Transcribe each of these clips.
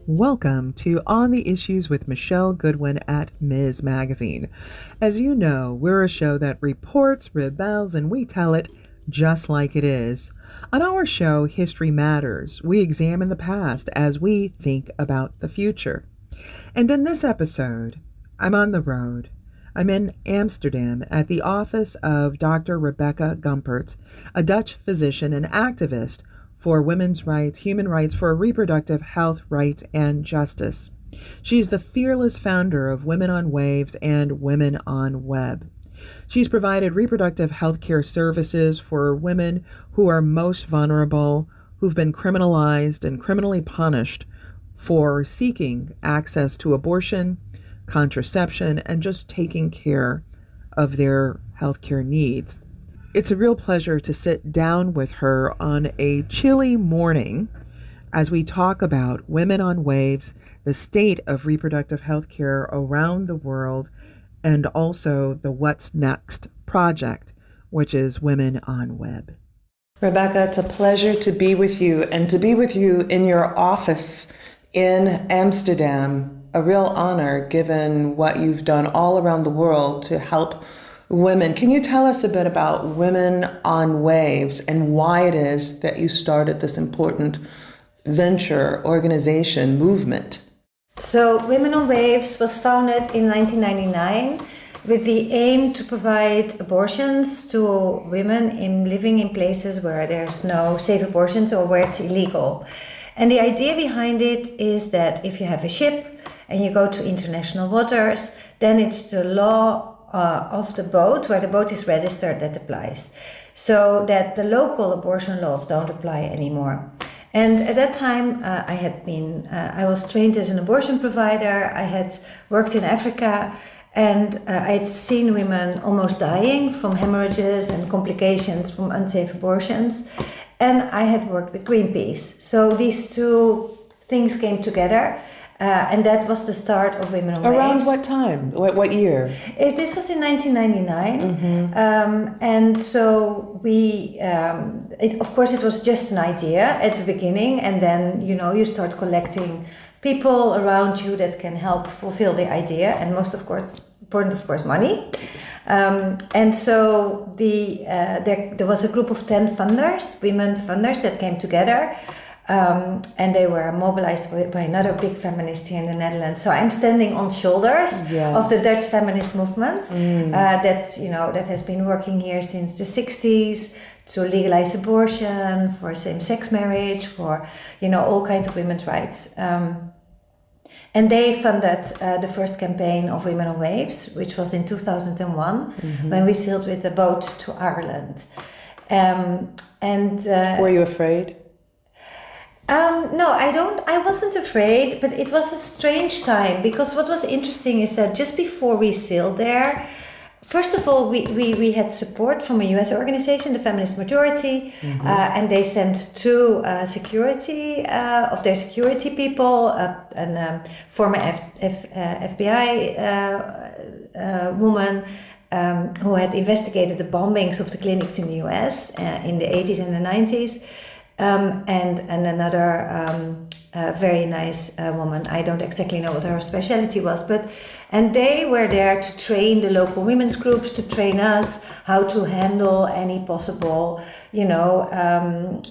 Welcome to On the Issues with Michelle Goodwin at Ms. Magazine. As you know, we're a show that reports, rebels, and we tell it just like it is. On our show, History Matters, we examine the past as we think about the future. And in this episode, I'm on the road. I'm in Amsterdam at the office of Dr. Rebecca Gomperts, a Dutch physician and activist for women's rights, human rights, for reproductive health, rights, and justice. She's the fearless founder of Women on Waves and Women on Web. She's provided reproductive health care services for women who are most vulnerable, who've been criminalized and criminally punished for seeking access to abortion, contraception, and just taking care of their healthcare needs. It's a real pleasure to sit down with her on a chilly morning as we talk about Women on Waves, the state of reproductive health care around the world, and also the What's Next project, which is Women on Web. Rebecca, it's a pleasure to be with you and to be with you in your office in Amsterdam. A real honor given what you've done all around the world to help women. Can you tell us a bit about Women on Waves and why it is that you started this important venture, organization, movement? So Women on Waves was founded in 1999 with the aim to provide abortions to women living in places where there's no safe abortions or where it's illegal. And the idea behind it is that if you have a ship and you go to international waters, then it's the law of the boat, where the boat is registered, that applies. So that the local abortion laws don't apply anymore. And at that time, I was trained as an abortion provider. I had worked in Africa, and I had seen women almost dying from hemorrhages and complications from unsafe abortions. And I had worked with Greenpeace. So these two things came together. And that was the start of Women on Waves. Around what time? What year? This was in 1999. And so of course, it was just an idea at the beginning. And then, you start collecting people around you that can help fulfill the idea. And most, of course, important, of course, money. And so there was a group of 10 funders, women funders, that came together. And they were mobilized by another big feminist here in the Netherlands. So I'm standing on shoulders of the Dutch feminist movement that has been working here since the 60s to legalize abortion, for same-sex marriage, for all kinds of women's rights. And they funded the first campaign of Women on Waves, which was in 2001 when we sailed with the boat to Ireland. Were you afraid? No, I wasn't afraid, but it was a strange time, because what was interesting is that just before we sailed there, first of all, we had support from a US organization, the Feminist Majority, and they sent two of their security people, a former FBI woman who had investigated the bombings of the clinics in the US in the 80s and the 90s. And another very nice woman. I don't exactly know what her specialty was, and they were there to train the local women's groups, to train us how to handle any possible,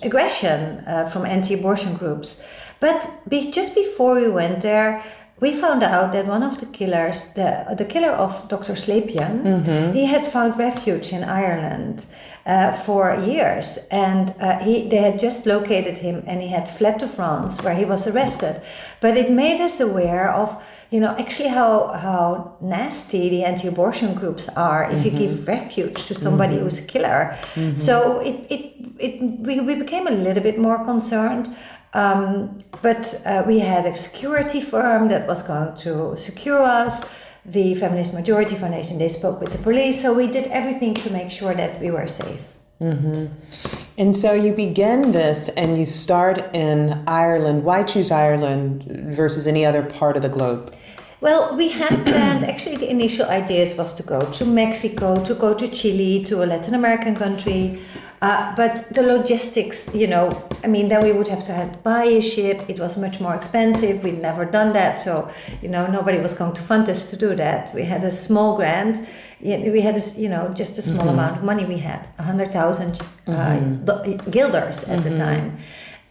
aggression from anti-abortion groups. But just before we went there, we found out that one of the killers, the killer of Dr. Slepian, he had found refuge in Ireland for years, and they had just located him, and he had fled to France, where he was arrested. But it made us aware of, actually how nasty the anti-abortion groups are if you give refuge to somebody who's a killer. So we became a little bit more concerned. But we had a security firm that was going to secure us. The Feminist Majority Foundation, they spoke with the police, so we did everything to make sure that we were safe. And so you begin this and you start in Ireland. Why choose Ireland versus any other part of the globe? Well, we had planned, actually the initial ideas was to go to Mexico, to go to Chile, to a Latin American country. But the logistics, then we would have to buy a ship. It was much more expensive. We'd never done that, so nobody was going to fund us to do that. We had a small grant. We had just a small amount of money. We had 100,000 guilders at the time,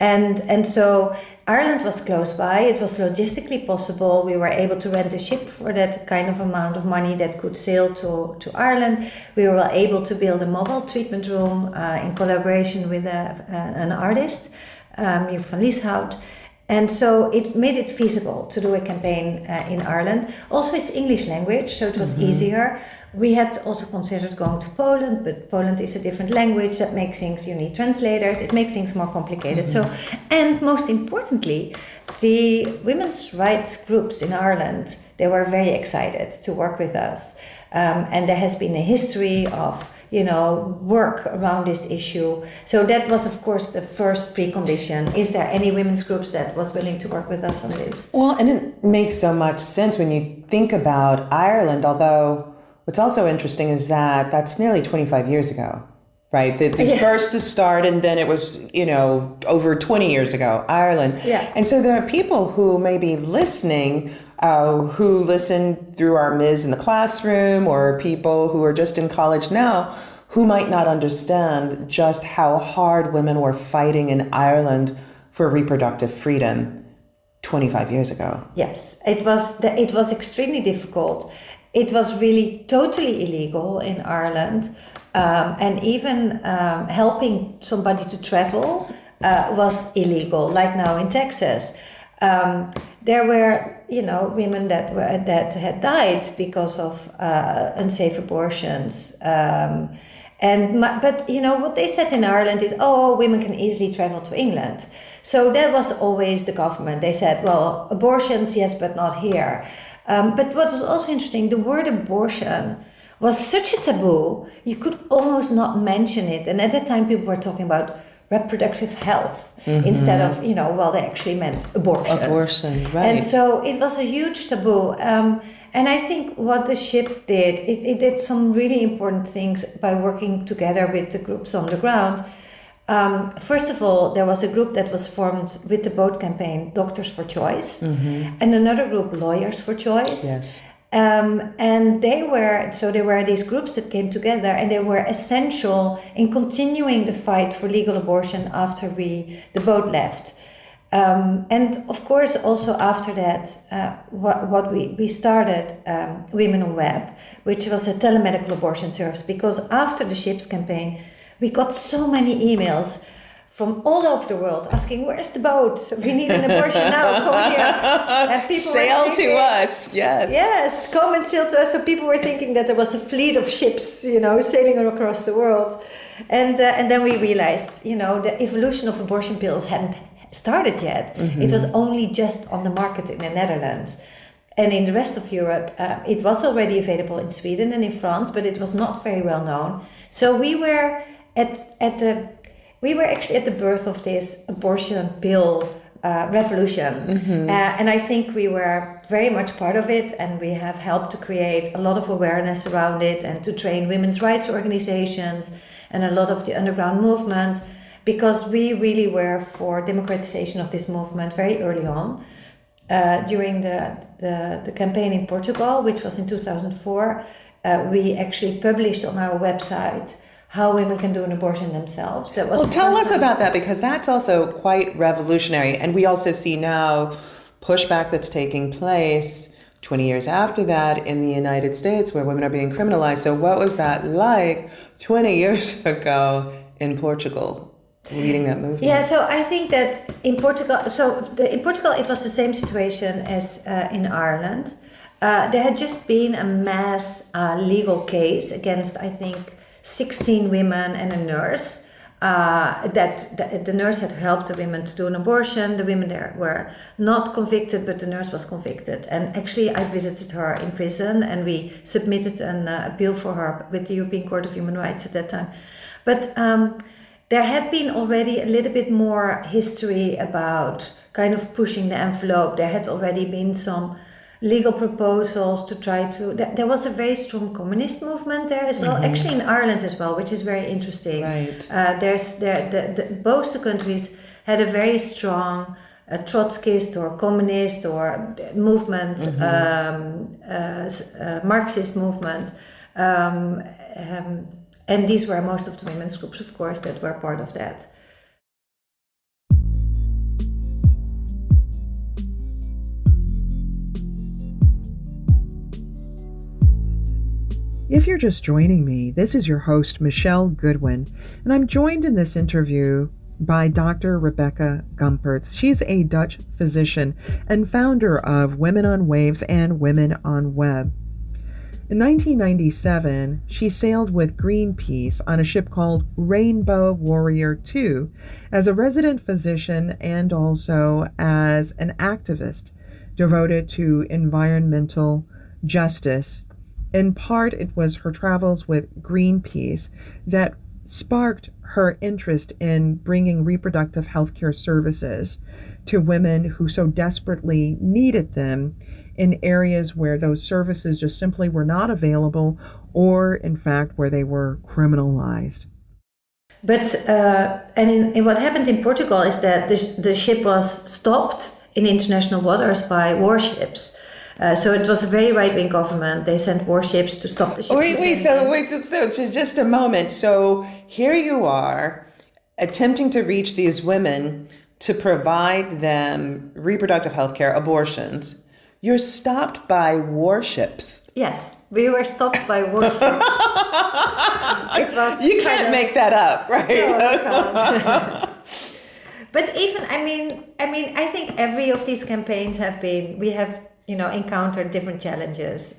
and so Ireland was close by. It was logistically possible. We were able to rent a ship for that kind of amount of money that could sail to Ireland. We were able to build a mobile treatment room in collaboration with an artist, Joep van Lieshout. And so it made it feasible to do a campaign in Ireland. Also, it's English language, so it was easier. We had also considered going to Poland, but Poland is a different language. That makes things, you need translators. It makes things more complicated. So, and most importantly, the women's rights groups in Ireland, they were very excited to work with us. And there has been a history of work around this issue. So that was, of course, the first precondition. Is there any women's groups that was willing to work with us on this? Well, and it makes so much sense when you think about Ireland, although what's also interesting is that that's nearly 25 years ago, right? First the start, and then it was, over 20 years ago, Ireland. Yeah. And so there are people who may be listening who listen through our Ms. in the classroom, or people who are just in college now who might not understand just how hard women were fighting in Ireland for reproductive freedom 25 years ago. Yes, it was extremely difficult. It was really totally illegal in Ireland, and even helping somebody to travel was illegal, like now in Texas. There were, women that had died because of unsafe abortions. But what they said in Ireland is, women can easily travel to England. So that was always the government. They said, well, abortions, yes, but not here. But what was also interesting, the word abortion was such a taboo, you could almost not mention it. And at that time, people were talking about reproductive health instead of, they actually meant abortion. Abortion, right. And so it was a huge taboo. And I think what the ship did, it did some really important things by working together with the groups on the ground. First of all, there was a group that was formed with the boat campaign, Doctors for Choice, and another group, Lawyers for Choice. Yes. And there were these groups that came together, and they were essential in continuing the fight for legal abortion after the boat left. And of course, also after that, we started Women on Web, which was a telemedical abortion service, because after the ship's campaign, we got so many emails from all over the world asking, where's the boat? We need an abortion now, come here. And people sail to us, yes. Yes, come and sail to us. So people were thinking that there was a fleet of ships, sailing across the world. And then we realized, the evolution of abortion pills hadn't started yet. It was only just on the market in the Netherlands. And in the rest of Europe, it was already available in Sweden and in France, but it was not very well known. So we were actually at the birth of this abortion pill revolution. And I think we were very much part of it, and we have helped to create a lot of awareness around it and to train women's rights organizations and a lot of the underground movement, because we really were for democratization of this movement very early on. During the campaign in Portugal, which was in 2004, we actually published on our website how women can do an abortion themselves. Tell us about that, because that's also quite revolutionary. And we also see now pushback that's taking place 20 years after that in the United States, where women are being criminalized. So what was that like 20 years ago in Portugal, leading that movement? Yeah, so I think that in Portugal, it was the same situation as in Ireland. There had just been a mass legal case against, I think, 16 women and a nurse. That the nurse had helped the women to do an abortion. The women there were not convicted, but the nurse was convicted. And actually, I visited her in prison, and we submitted an appeal for her with the European Court of Human Rights at that time. But there had been already a little bit more history about kind of pushing the envelope. There had already been some legal proposals to try to. There was a very strong communist movement there as well. Actually, in Ireland as well, which is very interesting. Right. Both the countries had a very strong Trotskyist or communist or movement, Marxist movement. And these were most of the women's groups, of course, that were part of that. If you're just joining me, this is your host, Michelle Goodwin, and I'm joined in this interview by Dr. Rebecca Gomperts. She's a Dutch physician and founder of Women on Waves and Women on Web. In 1997, she sailed with Greenpeace on a ship called Rainbow Warrior II as a resident physician and also as an activist devoted to environmental justice. In part, it was her travels with Greenpeace that sparked her interest in bringing reproductive health care services to women who so desperately needed them in areas where those services just simply were not available or, in fact, where they were criminalized. But and what happened in Portugal is that the ship was stopped in international waters by warships. So it was a very right-wing government. They sent warships to stop the ship. So just a moment. So here you are attempting to reach these women to provide them reproductive health care, abortions. You're stopped by warships. Yes, we were stopped by warships. You can't make that up, right? No, I can't. But even, I think every of these campaigns we have encountered different challenges.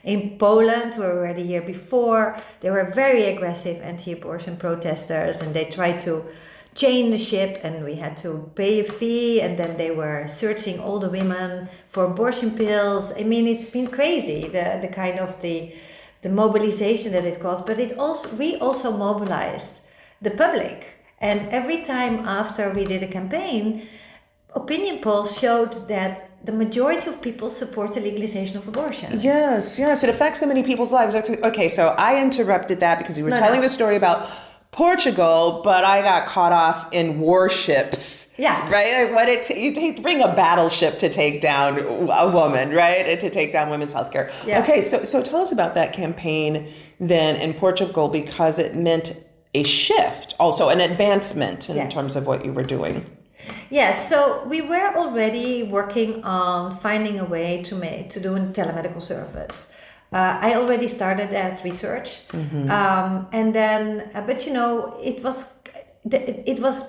In Poland, where we were the year before, they were very aggressive anti-abortion protesters, and they tried to chain the ship, and we had to pay a fee, and then they were searching all the women for abortion pills. It's been crazy, the kind of the mobilization that it caused. But we also mobilized the public, and every time after we did a campaign, opinion polls showed that the majority of people support the legalization of abortion. Yes, it affects so many people's lives. Okay, so I interrupted that because you were telling the story about Portugal, but I got caught off in warships. Yeah. Right? You bring a battleship to take down a woman, right? And to take down women's healthcare. Yeah. Okay, so tell us about that campaign then in Portugal, because it meant a shift, also an advancement in terms of what you were doing. Yes, so we were already working on finding a way to do a telemedical service. I already started that research, and then, but it was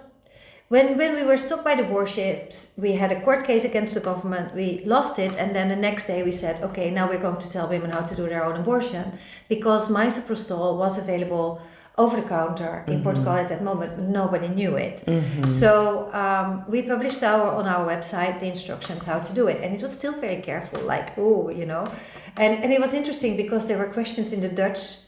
when we were stopped by the warships. We had a court case against the government. We lost it, and then the next day we said, okay, now we're going to tell women how to do their own abortion, because misoprostol was available over the counter in Portugal at that moment. Nobody knew it. So we published on our website the instructions how to do it, and it was still very careful, and it was interesting because there were questions in the Dutch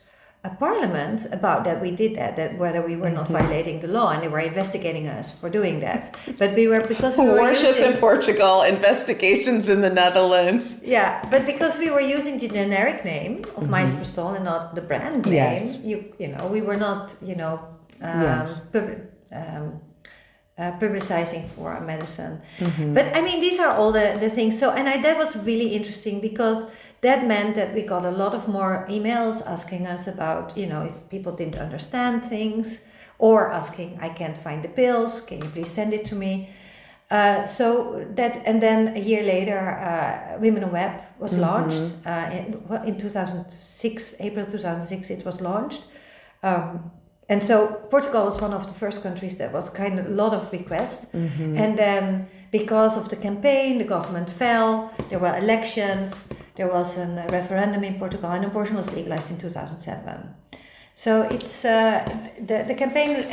parliament about that we did that whether we were not violating the law, and they were investigating us for doing that. But we were warships in Portugal, investigations in the Netherlands. Yeah, but because we were using the generic name of misoprostol and not the brand name, we were not publicizing for a medicine. But these are all the things. So that was really interesting, because that meant that we got a lot of more emails asking us about, if people didn't understand things, or asking, I can't find the pills, can you please send it to me? And then a year later, Women on Web was launched. In 2006, April 2006, it was launched. And so Portugal was one of the first countries that was kind of a lot of requests. And then because of the campaign, the government fell, there were elections, there was a referendum in Portugal, and abortion was legalized in 2007. So it's the campaign,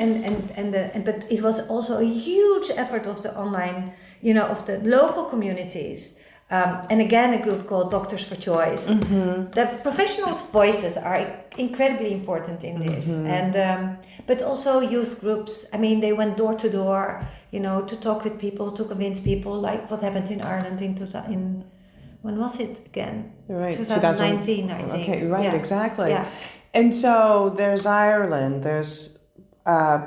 but it was also a huge effort of the online, of the local communities. And again, a group called Doctors for Choice. The professionals' voices are incredibly important in this, and but also youth groups. They went door to door, to talk with people, to convince people, like what happened in Ireland in when was it again? Right, 2019, I think. Okay, right, Yeah. exactly. Yeah. And so there's Ireland, there's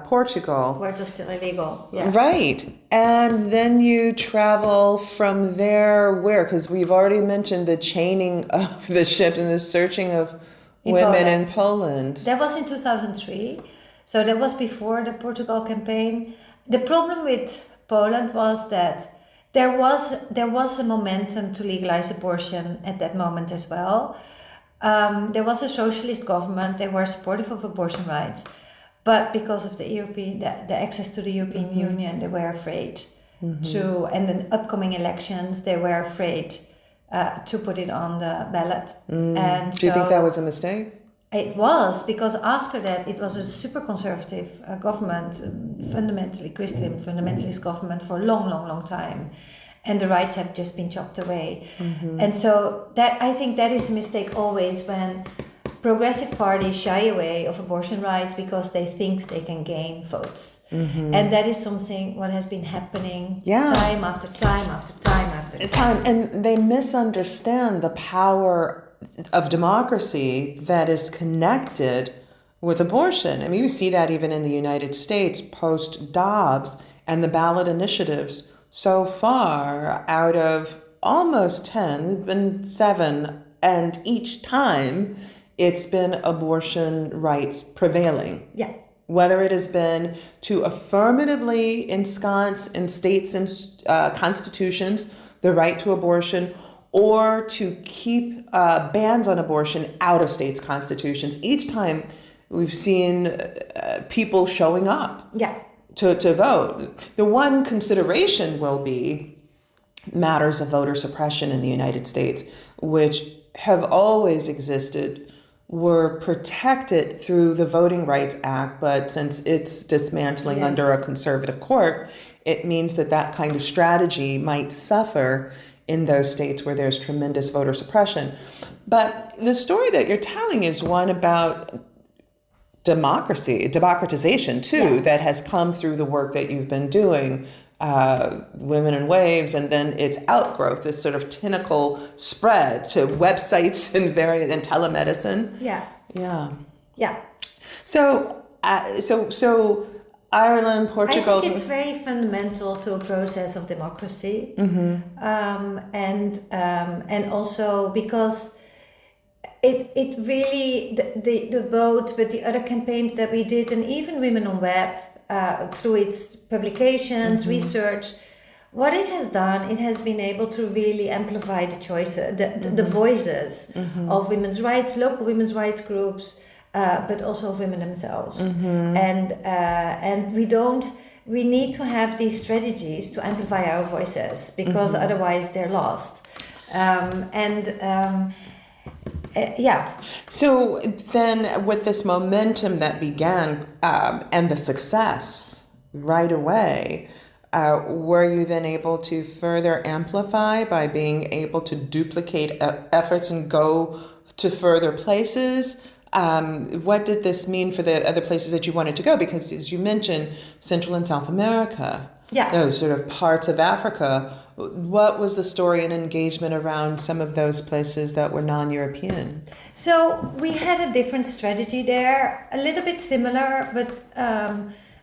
Portugal. Where it was still illegal. Yeah. Right. And then you travel from there where? Because we've already mentioned the chaining of the ship and the searching of women in Poland. That was in 2003. So that was before the Portugal campaign. The problem with Poland was that there was a momentum to legalize abortion at that moment as well. There was a socialist government. They were supportive of abortion rights. But because of the access to the European Union, they were afraid to, and the upcoming elections, they were afraid to put it on the ballot. And Do you think that was a mistake? It was, because after that it was a super conservative government, fundamentally Christian, fundamentalist government for a long, long, long time. And the rights have just been chopped away. And so that, I think that is a mistake always when progressive parties shy away of abortion rights because they think they can gain votes. And that is something what has been happening time after time after time after time. And they misunderstand the power of democracy that is connected with abortion. I mean, you see that even in the United States post Dobbs and the ballot initiatives. So far, out of almost 10, been 7, and each time it's been abortion rights prevailing. Yeah. Whether it has been to affirmatively ensconce in states and constitutions the right to abortion, or to keep bans on abortion out of states' constitutions. Each time we've seen people showing up to vote. The one consideration will be matters of voter suppression in the United States, which have always existed, were protected through the Voting Rights Act, but since it's dismantling under a conservative court, it means that that kind of strategy might suffer in those states where there's tremendous voter suppression. But the story that you're telling is one about democratization too, that has come through the work that you've been doing, Women in Waves, and then its outgrowth, this sort of tentacle spread to websites and telemedicine. Yeah. So Ireland, Portugal. I think it's very fundamental to a process of democracy, and also because it really the vote, but the other campaigns that we did, and even Women on Web through its publications, research, what it has done, it has been able to really amplify the choices, the voices of women's rights, local women's rights groups. But also of women themselves, and we need to have these strategies to amplify our voices, because otherwise they're lost. So then, with this momentum that began and the success right away, were you then able to further amplify by being able to duplicate efforts and go to further places? What did this mean for the other places that you wanted to go? Because as you mentioned, Central and South America, those sort of parts of Africa, what was the story and engagement around some of those places that were non-European? So we had a different strategy there, a little bit similar, but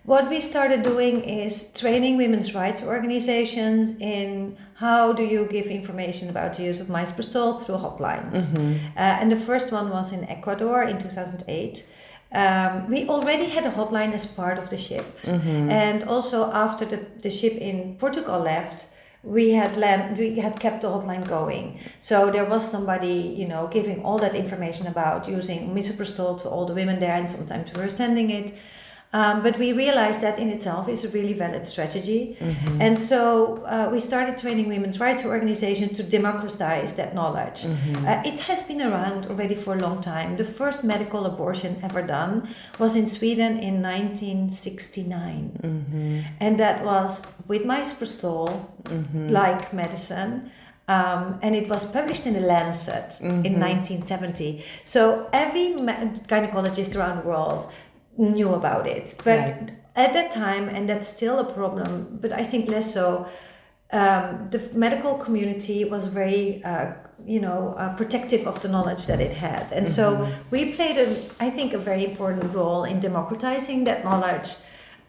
what we started doing is training women's rights organizations in how do you give information about the use of misoprostol through hotlines. And the first one was in Ecuador in 2008. We already had a hotline as part of the ship. And also after the ship in Portugal left, we had kept the hotline going. So there was somebody, giving all that information about using misoprostol to all the women there, and sometimes we were sending it. But we realized that in itself is a really valid strategy. And so we started training women's rights organizations to democratize that knowledge. It has been around already for a long time. The first medical abortion ever done was in Sweden in 1969. And that was with misoprostol, like medicine. And it was published in the Lancet in 1970. So every gynecologist around the world knew about it, but at that time, and that's still a problem, but I think less so, the medical community was very, protective of the knowledge that it had. And so we played, I think, a very important role in democratizing that knowledge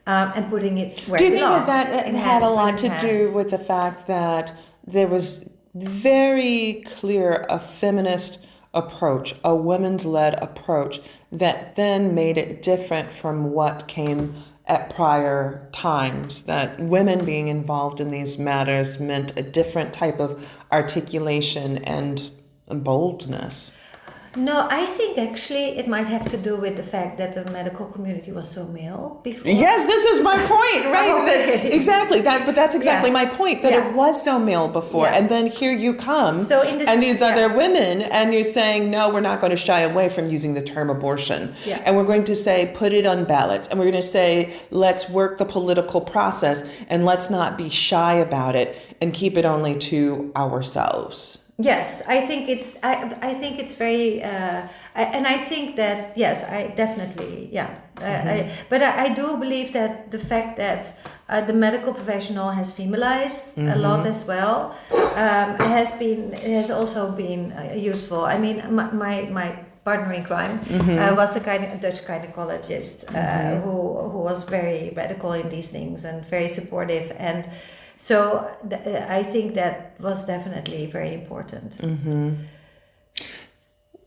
and putting it where it belongs. Do you think that had a lot to do with the fact that there was very clear a feminist approach, a women's-led approach, that then made it different from what came at prior times, that women being involved in these matters meant a different type of articulation and boldness? No, I think actually it might have to do with the fact that the medical community was so male before. Yes, this is my point, right? Okay. But that's exactly my point, that it was so male before. And then here you come, and these other women, and you're saying, no, we're not going to shy away from using the term abortion. And we're going to say, put it on ballots. And we're going to say, let's work the political process, and let's not be shy about it, and keep it only to ourselves. Yes, I think it's. I think it's very, and I think that yes, I definitely but I do believe that the fact that the medical professional has femalized a lot as well has also been useful. I mean, my partner in crime was a Dutch gynecologist who was very radical in these things and very supportive. And so I think that was definitely very important.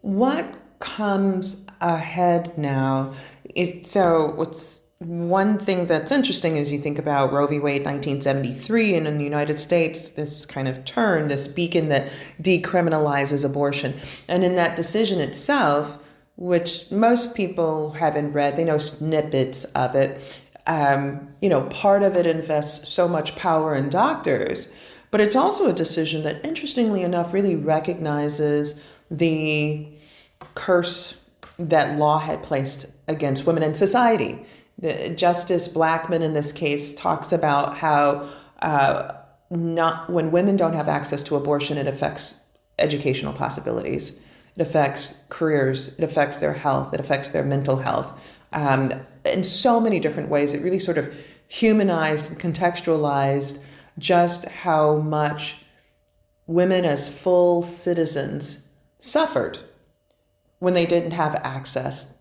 What comes ahead now what's one thing that's interesting is you think about Roe v. Wade 1973, and in the United States, this kind of turn, this beacon that decriminalizes abortion. And in that decision itself, which most people haven't read, they know snippets of it, part of it invests so much power in doctors, but it's also a decision that, interestingly enough, really recognizes the curse that law had placed against women in society. Justice Blackmun, in this case, talks about how when women don't have access to abortion, it affects educational possibilities. It affects careers. It affects their health. It affects their mental health. In so many different ways, it really sort of humanized and contextualized just how much women as full citizens suffered when they didn't have access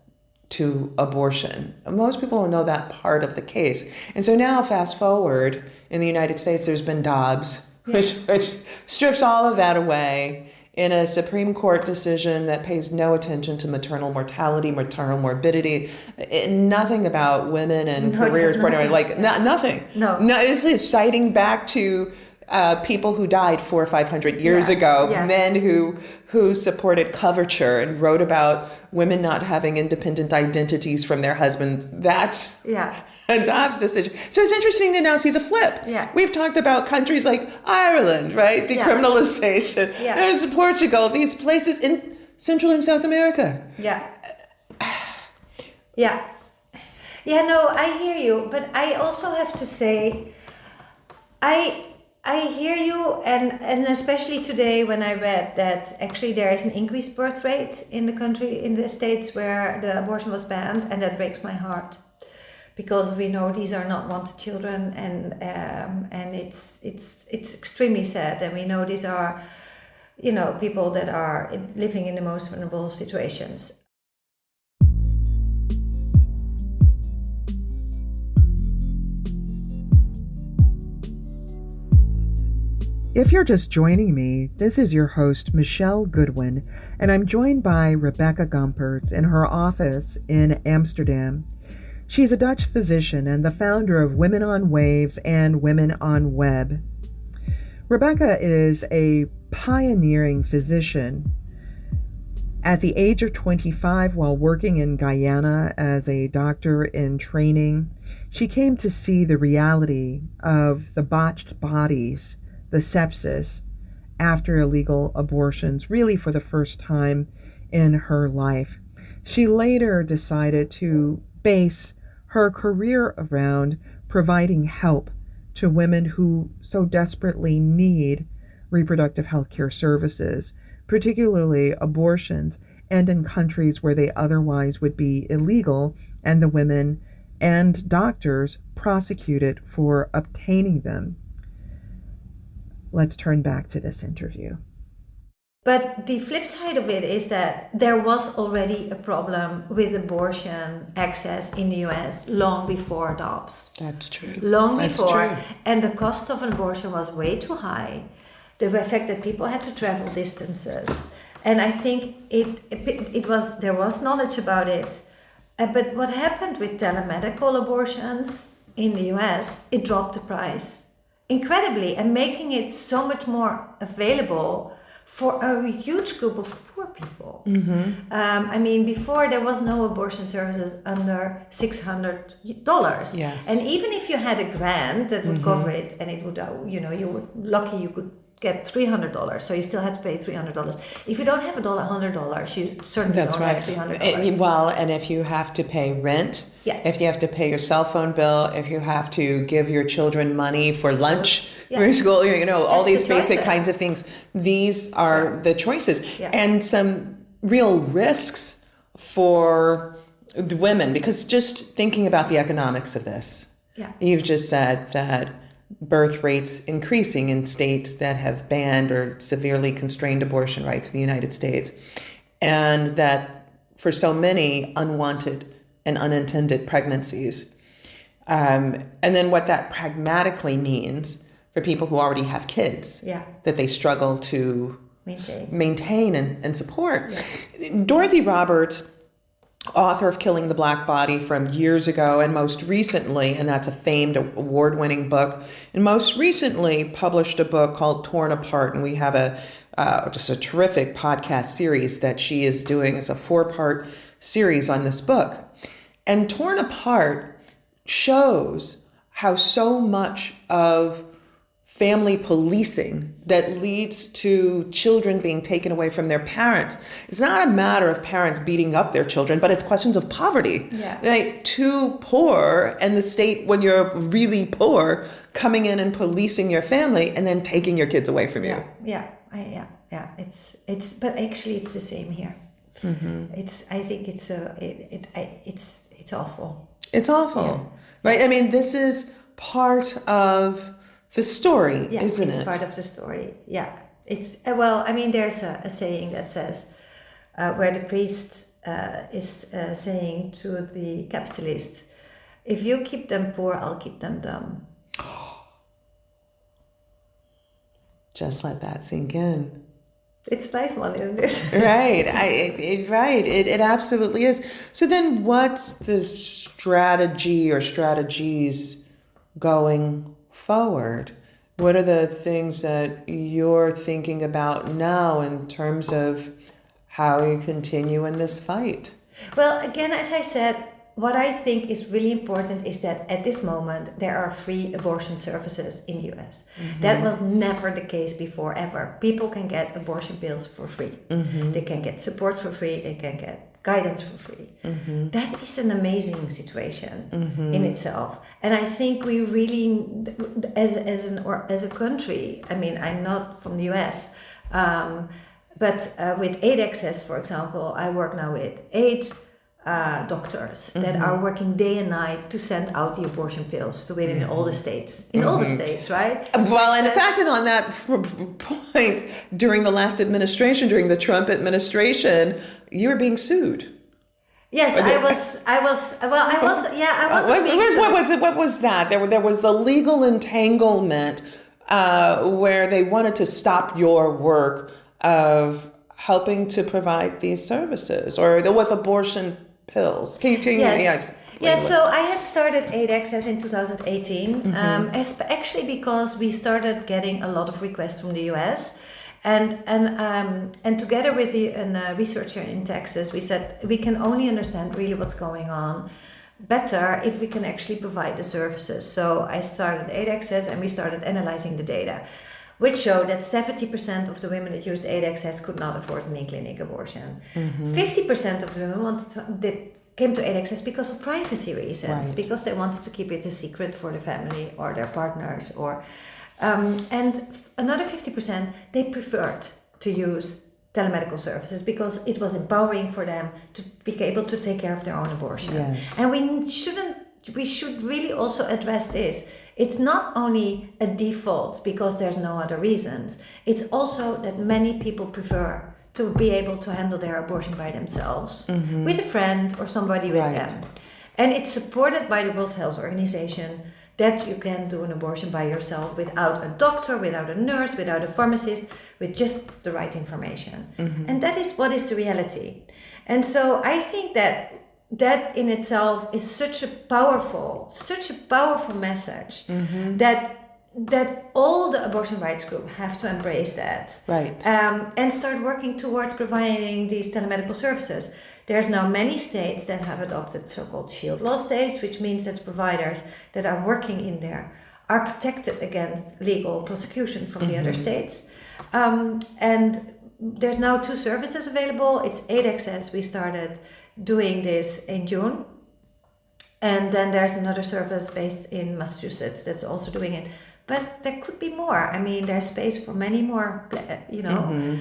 to abortion. Most people don't know that part of the case. And so now, fast forward, in the United States, there's been Dobbs, which strips all of that away in a Supreme Court decision that pays no attention to maternal mortality, maternal morbidity, nothing about women and careers, nothing. No, it's citing back to people who died 400 or 500 years ago, men who supported coverture and wrote about women not having independent identities from their husbands. That's a Dobbs decision. So it's interesting to now see the flip. We've talked about countries like Ireland, right? Decriminalization. There's Portugal, these places in Central and South America. No, I hear you, but I also have to say, I hear you, and especially today when I read that actually there is an increased birth rate in the country, in the states where the abortion was banned, and that breaks my heart, because we know these are not wanted children, and it's extremely sad, and we know these are, people that are living in the most vulnerable situations. If you're just joining me, this is your host, Michelle Goodwin, and I'm joined by Rebecca Gomperts in her office in Amsterdam. She's a Dutch physician and the founder of Women on Waves and Women on Web. Rebecca is a pioneering physician. At the age of 25, while working in Guyana as a doctor in training, she came to see the reality of the botched bodies, the sepsis, after illegal abortions, really for the first time in her life. She later decided to base her career around providing help to women who so desperately need reproductive health care services, particularly abortions, and in countries where they otherwise would be illegal, and the women and doctors prosecuted for obtaining them. Let's turn back to this interview. But the flip side of it is that there was already a problem with abortion access in the US long before Dobbs. That's true. Long That's before. true. And the cost of an abortion was way too high. The fact that people had to travel distances. And I think there was knowledge about it. But what happened with telemedical abortions in the US, it dropped the price incredibly and making it so much more available for a huge group of poor people. I mean, before there was no abortion services under $600. Yes. And even if you had a grant that would cover it, and it would, you were lucky you could get $300, so you still had to pay $300. If you don't have $100, you certainly That's don't right. have $300. Well, and if you have to pay rent, if you have to pay your cell phone bill, if you have to give your children money for lunch, for school, all these basic kinds of things, these are the choices. And some real risks for the women, because just thinking about the economics of this, you've just said that birth rates increasing in states that have banned or severely constrained abortion rights in the United States, and that for so many unwanted and unintended pregnancies. And then what that pragmatically means for people who already have kids, that they struggle to maintain and support. Dorothy Roberts, author of Killing the Black Body from years ago, and most recently, and that's a famed award-winning book, and most recently published a book called Torn Apart, and we have just a terrific podcast series that she is doing as a 4-part series on this book. And Torn Apart shows how so much of family policing that leads to children being taken away from their parents. It's not a matter of parents beating up their children, but it's questions of poverty. Like, too poor, and the state, when you're really poor, coming in and policing your family and then taking your kids away from you. But actually it's the same here. I think it's awful. It's awful, right? I mean, this is part of the story, isn't it? It's part of the story. It's there's a saying that says, where the priest is saying to the capitalist, "If you keep them poor, I'll keep them dumb." Just let that sink in. It's a nice one, isn't it? Right. It absolutely is. So then, what's the strategy or strategies going forward? What are the things that you're thinking about now in terms of how you continue in this fight? Well, again, as I said, what I think is really important is that at this moment there are free abortion services in the US. That was never the case before, ever. People can get abortion pills for free. They can get support for free. They can get guidance for free. That is an amazing situation in itself. And I think we really, as a country, I mean, I'm not from the US, but with aid access, for example, I work now with 8 doctors that are working day and night to send out the abortion pills to women in all the states. In all the states, right? Well, in fact, and on that point, during the last administration, during the Trump administration, you were being sued. Yes, I was. What was that? There was the legal entanglement where they wanted to stop your work of helping to provide these services, or with abortion pills. Can you tell me? Yes, so I had started Aid Access in 2018, actually because we started getting a lot of requests from the US. And together with a researcher in Texas, we said we can only understand really what's going on better if we can actually provide the services. So I started Aid Access and we started analyzing the data, which showed that 70% of the women that used Aid Access could not afford an in-clinic abortion. 50% of the women came to Aid Access because of privacy reasons, because they wanted to keep it a secret for the family or their partners, and another 50%, they preferred to use telemedical services because it was empowering for them to be able to take care of their own abortion. And we should really also address this. it's not only a default because there's no other reasons. It's also that many people prefer to be able to handle their abortion by themselves, with a friend or somebody with them. And it's supported by the World Health Organization that you can do an abortion by yourself without a doctor, without a nurse, without a pharmacist, with just the right information. And that is what is the reality. And so I think that in itself is such a powerful message that all the abortion rights groups have to embrace that. Right. And start working towards providing these telemedical services. There's now many states that have adopted so-called shield law states, which means that providers that are working in there are protected against legal prosecution from the other states. And there's now 2 services available. It's 8XS. We started doing this in June. And then there's another service based in Massachusetts that's also doing it. But there could be more. I mean, there's space for many more, you know.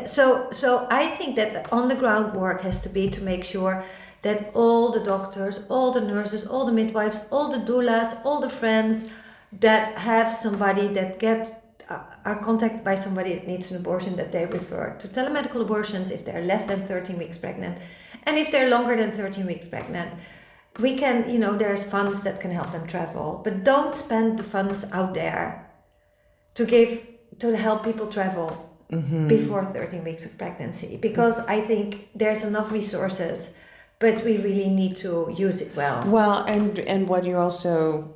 So I think that the on the ground work has to be to make sure that all the doctors, all the nurses, all the midwives, all the doulas, all the friends that have somebody that are contacted by somebody that needs an abortion, that they refer to telemedical abortions if they're less than 13 weeks pregnant. And if they're longer than 13 weeks pregnant, we can, you know, there's funds that can help them travel. But don't spend the funds out there to help people travel before 13 weeks of pregnancy, because I think there's enough resources, but we really need to use it well. Well, and what you're also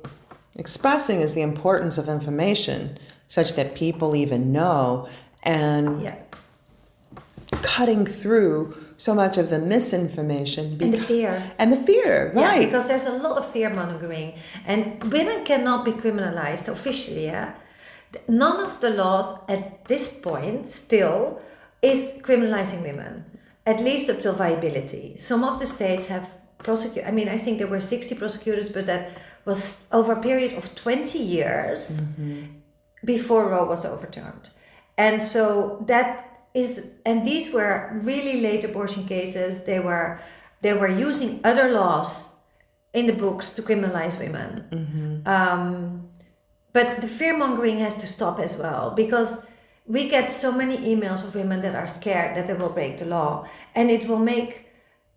expressing is the importance of information, such that people even know, and cutting through so much of the misinformation and the fear. And the fear, right? Yeah, because there's a lot of fear mongering, and women cannot be criminalized officially. Yeah? None of the laws at this point still is criminalizing women, at least up till viability. Some of the states have prosecuted, I mean, I think there were 60 prosecutors, but that was over a period of 20 years before Roe was overturned. And so that is, and these were really late abortion cases. They were using other laws in the books to criminalize women. But the fear mongering has to stop as well, because we get so many emails of women that are scared that they will break the law, and it will make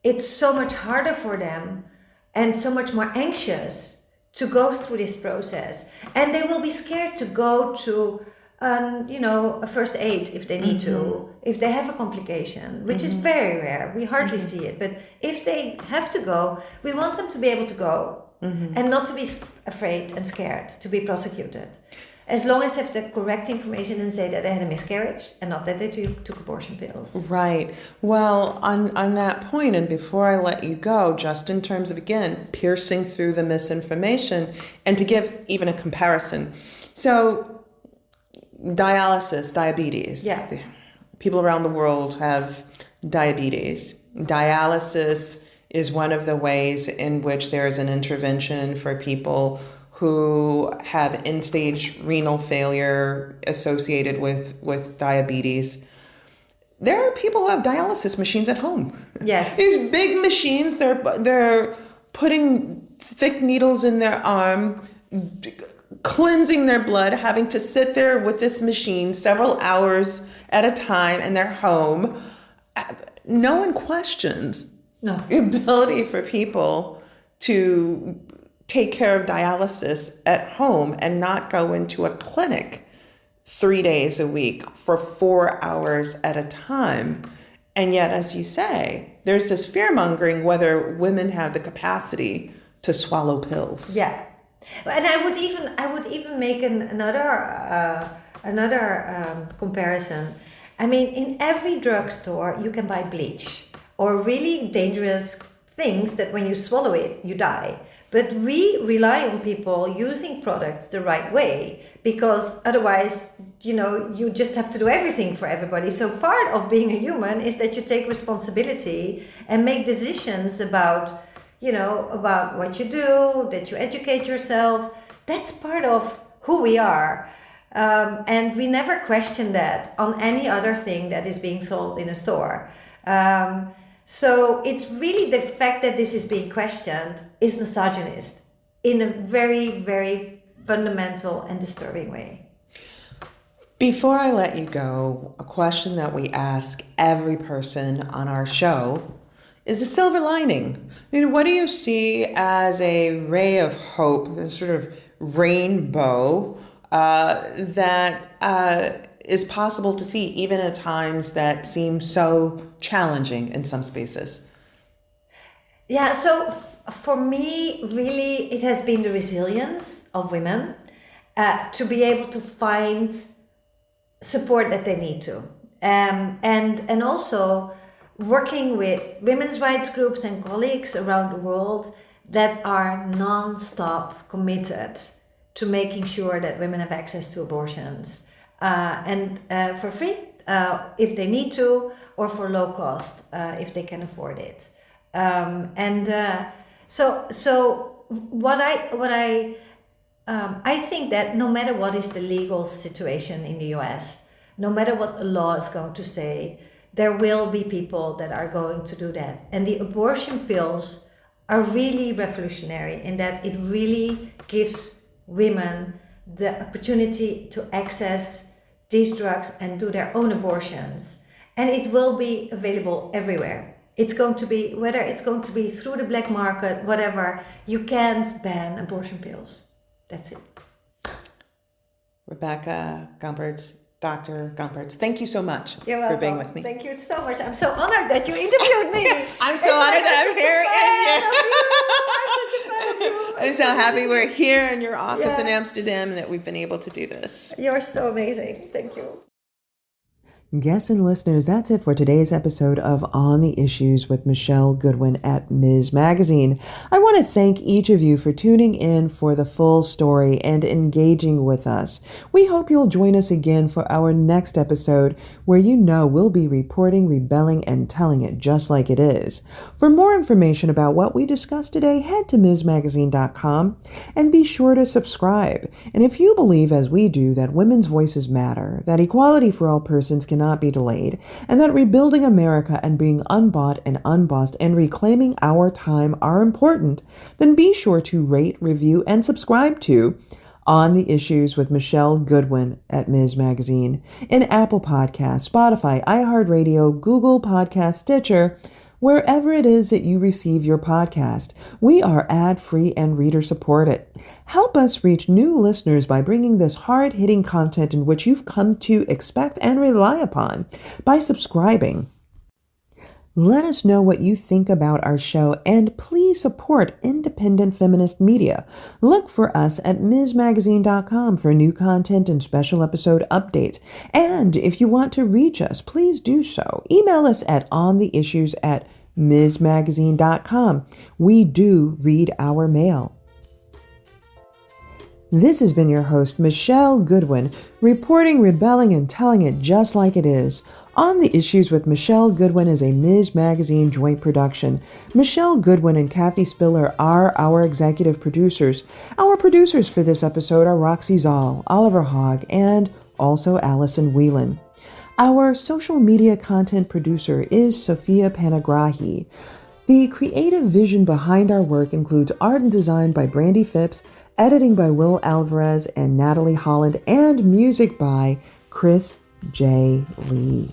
it so much harder for them and so much more anxious to go through this process. And they will be scared to go to a first aid if they need to, if they have a complication, which is very rare. We hardly see it. But if they have to go, we want them to be able to go. And not to be afraid and scared to be prosecuted, as long as they have the correct information and say that they had a miscarriage and not that they took abortion pills. Right. Well, on that point, and before I let you go, just in terms of, again, piercing through the misinformation, and to give even a comparison. So diabetes. Yeah. People around the world have diabetes. Dialysis is one of the ways in which there is an intervention for people who have end-stage renal failure associated with diabetes. There are people who have dialysis machines at home. Yes. These big machines, they're putting thick needles in their arm, cleansing their blood, having to sit there with this machine several hours at a time in their home. No one questions the ability for people to take care of dialysis at home and not go into a clinic 3 days a week for 4 hours at a time. And yet, as you say, there's this fear mongering whether women have the capacity to swallow pills. Yeah. And I would even make another comparison. I mean, in every drugstore you can buy bleach or really dangerous things that when you swallow it, you die. But we rely on people using products the right way, because otherwise, you just have to do everything for everybody. So part of being a human is that you take responsibility and make decisions about what you do, that you educate yourself. That's part of who we are. And we never question that on any other thing that is being sold in a store. So it's really the fact that this is being questioned is misogynist in a very, very fundamental and disturbing way. Before I let you go, a question that we ask every person on our show is a silver lining. What do you see as a ray of hope, a sort of rainbow that is possible to see even at times that seem so challenging in some spaces? Yeah, so for me, really, it has been the resilience of women to be able to find support that they need to. And also working with women's rights groups and colleagues around the world that are non-stop committed to making sure that women have access to abortions and for free if they need to, or for low cost if they can afford it. So what I think that no matter what is the legal situation in the US, no matter what the law is going to say, there will be people that are going to do that. And the abortion pills are really revolutionary in that it really gives women the opportunity to access these drugs and do their own abortions. And it will be available everywhere. It's going to be, whether it's going to be through the black market, whatever, you can't ban abortion pills. That's it. Rebecca Gomperts, Dr. Gomperts, thank you so much for being with me. Thank you so much. I'm so honored that you interviewed me. I'm so honored that I'm here. I'm so happy we're here in your office in Amsterdam and that we've been able to do this. You're so amazing. Thank you. Guests and listeners, that's it for today's episode of On the Issues with Michelle Goodwin at Ms. Magazine. I want to thank each of you for tuning in for the full story and engaging with us. We hope you'll join us again for our next episode where we'll be reporting, rebelling, and telling it just like it is. For more information about what we discussed today, head to MsMagazine.com and be sure to subscribe. And if you believe, as we do, that women's voices matter, that equality for all persons cannot be delayed, and that rebuilding America and being unbought and unbossed and reclaiming our time are important, then be sure to rate, review, and subscribe to On the Issues with Michelle Goodwin at Ms. Magazine in Apple Podcasts, Spotify, iHeartRadio, Google Podcasts, Stitcher, wherever it is that you receive your podcast. We are ad-free and reader-supported. Help us reach new listeners by bringing this hard-hitting content in which you've come to expect and rely upon by subscribing. Let us know what you think about our show, and please support independent feminist media. Look for us at MsMagazine.com for new content and special episode updates. And if you want to reach us, please do so. Email us at ontheissues@MsMagazine.com. We do read our mail. This has been your host, Michelle Goodwin, reporting, rebelling, and telling it just like it is. On the Issues with Michelle Goodwin is a Ms. Magazine joint production. Michelle Goodwin and Kathy Spiller are our executive producers. Our producers for this episode are Roxy Zoll, Oliver Hogg, and also Allison Whelan. Our social media content producer is Sophia Panagrahi. The creative vision behind our work includes art and design by Brandy Phipps, editing by Will Alvarez and Natalie Holland, and music by Chris J. Lee.